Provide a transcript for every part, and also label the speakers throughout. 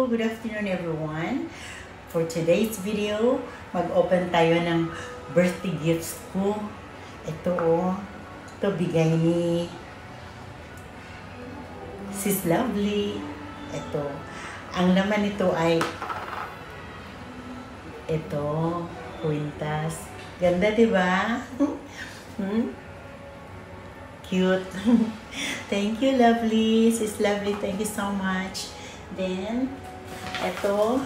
Speaker 1: Good afternoon everyone. For today's video, mag-open tayo ng birthday gifts ko. Ito ito bigay ni Sis Lovely. Ito. Ang laman nito ay ito, kwintas. Ganda, diba? Cute. Thank you, Lovely. Sis Lovely, thank you so much. Then, ito,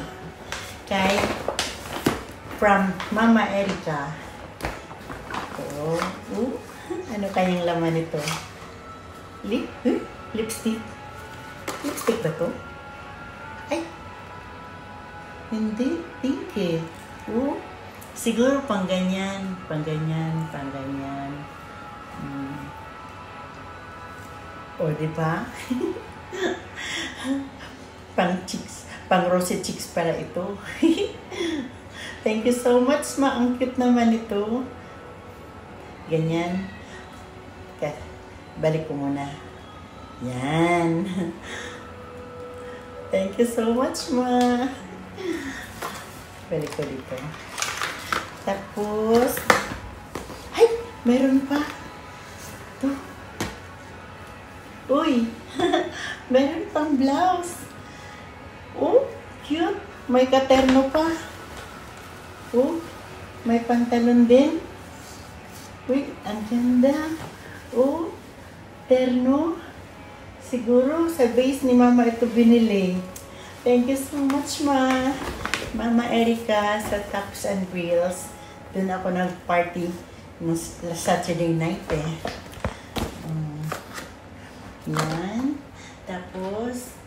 Speaker 1: from Mama Erica. Ito. Ano kayang laman nito? Lipstick. Lipstick ba to? Ay! Hindi. Pink eh. Siguro pang ganyan. Pang ganyan. Pang ganyan. O, diba? Pang chicks. Pang rosy chicks para ito. Thank you so much, ma. Ang cute naman ito. Ganyan. Balik ko muna. Yan. Thank you so much, ma. Balik ko dito. Tapos, ay! Meron pa. Ito. Uy! Meron pang blouse. Cute. May katerno pa. May pantalon din. Uy, ang ganda. Terno. Siguro sa base ni Mama ito binili. Thank you so much, ma. Mama Erica sa Taps and Grills. Doon ako nag-party last Saturday night eh. Yan. Tapos,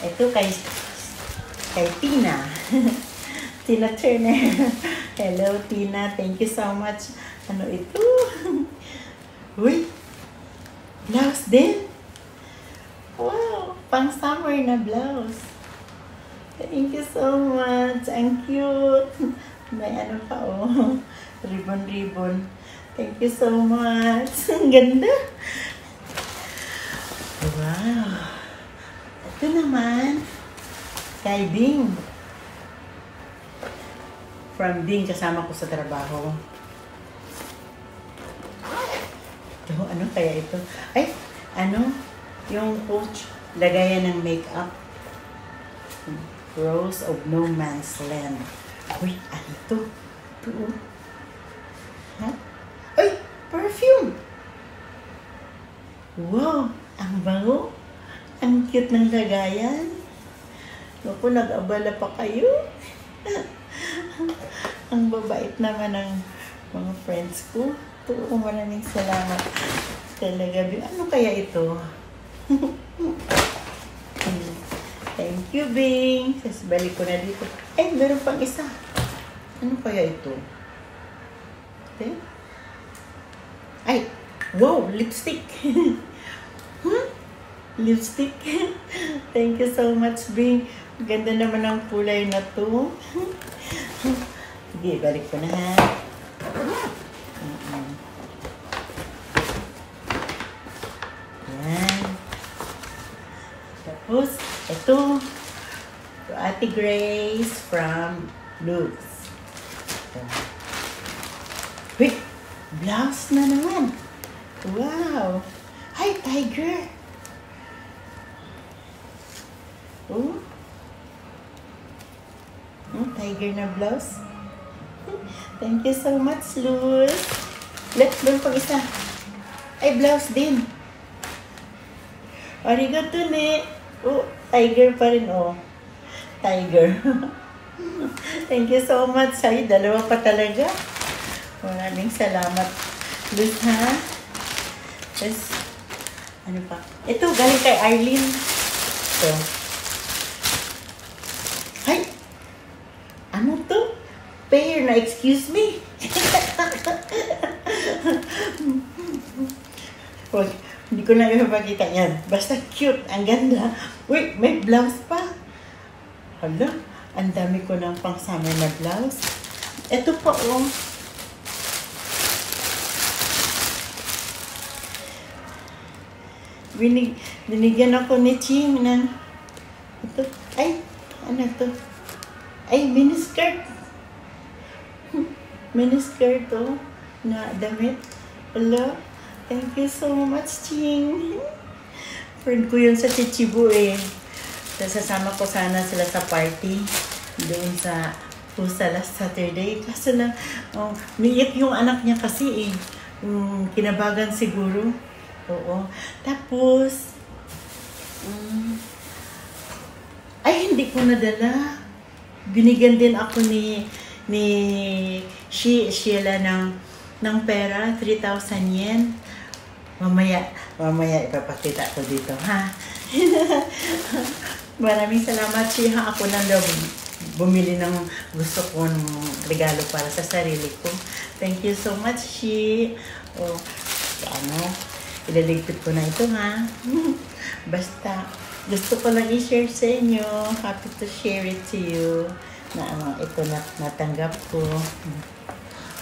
Speaker 1: ito kay Tina. Tina Turner. Hello, Tina. Thank you so much. Ano ito? Uy! Blouse din. Wow! Pang summer na blouse. Thank you so much. Ang cute. May ano pa ribbon. Thank you so much. Ang ganda. Wow. Ito naman. Kay Bing. From Bing, kasama ko sa trabaho. Ito, ano kaya ito? Ay, yung Coach, lagayan ng makeup. Rose of No Man's Land. Uy, ano ito? Ito, ha? Ay, perfume! Wow, ang bango. Ang cute ng lagayan. Naku, nag-abala pa kayo. Ang babait naman ng mga friends ko. Ito, maraming salamat. Talaga, ano kaya ito? Thank you, Bing. Tapos balik ko na dito. Ay, meron pang isa. Ano kaya ito? Okay. Ay, wow, lipstick. Lipstick. Thank you so much, Bing. Ganda naman ang kulay na to. Sige, balik ko na ha. Yan. Tapos, ito. Ate Grace from Lux. Wait, blouse na naman. Wow. Hi, Tiger. Tiger na blouse. Thank you so much, Luz. Let's learn pang isa. Ay, blouse din. Arigato ne. Tiger pa rin, Tiger. Thank you so much. Ay, dalawa pa talaga. Maraming salamat, Luz, ha? Yes. Ano pa? Ito, galing kay Arlene. Ito. Ay! Ano to? Pair na, excuse me. Wag, hindi ko na ipapakita yan. Basta cute, ang ganda. Wait, may blouse pa. Hala, ang dami ko ng pang summer na blouse. Ito pa, Binigyan ako ni Ching ng ito. Ay, Ano to? Ay, miniskirt. Miniskirt to na damit. Hello? Thank you so much, Ching. Friend ko yun sa Chichibu eh. Sasama ko sana sila sa party doon sa Pusa last Saturday. Kaso lang, umiyak yung anak niya kasi eh. Kinabagan siguro. Oo. Tapos, ay hindi ko nadala. Binigyan din ako ni Sheila ng pera, 3,000 yen. Mamaya ipapakita ko dito, ha? Maraming salamat, Sheila. Ako nang bumili ng gusto ko ng regalo para sa sarili ko. Thank you so much, Sheila. Ilaligpit ko na ito, ha? Basta, gusto ko lang i-share sa inyo. Happy to share it to you. Ito na natanggap ko.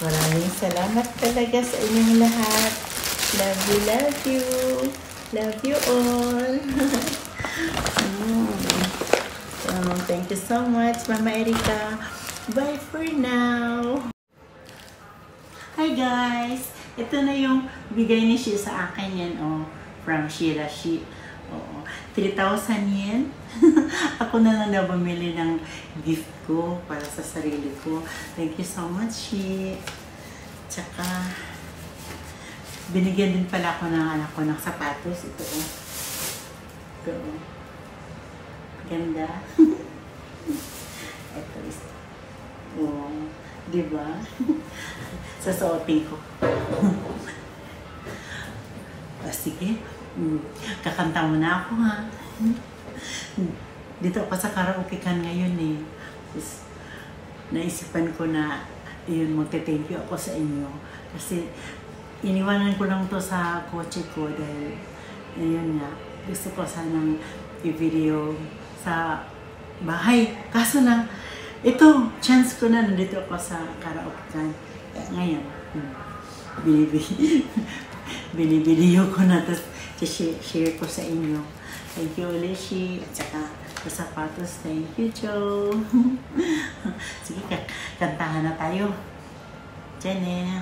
Speaker 1: Maraming salamat talaga sa inyong lahat. Love you, love you. Love you all. Thank you so much, Mama Erica. Bye for now. Hi guys. Ito na yung bigay ni Shi sa akin yan, from Shirashi. 3,000 yen. Ako na lang bumili ng gift ko para sa sarili ko. Thank you so much, Shi. Tsaka, binigyan din pala ako ng anak ko ng sapatos. Ito, Ito, Ganda. Ito is, diba? Sasuotin ko. Sige. Kakanta mo na ako, ha? Dito ako sa karaoke kan ngayon eh. Tapos, naisipan ko na yun, magte-thank you ako sa inyo. Kasi iniwanan ko lang to sa kotse ko dahil ayun nga, gusto ko sanang i-video sa bahay. Kaso na, ito, chance ko na nandito ako sa karaoke kan. Ngayon, binibideo ko na to. Share ko sa inyo. Thank you, Lishi. At saka, sa sapatos. Thank you, Joe. Sige, kantahan na tayo. Diyan eh.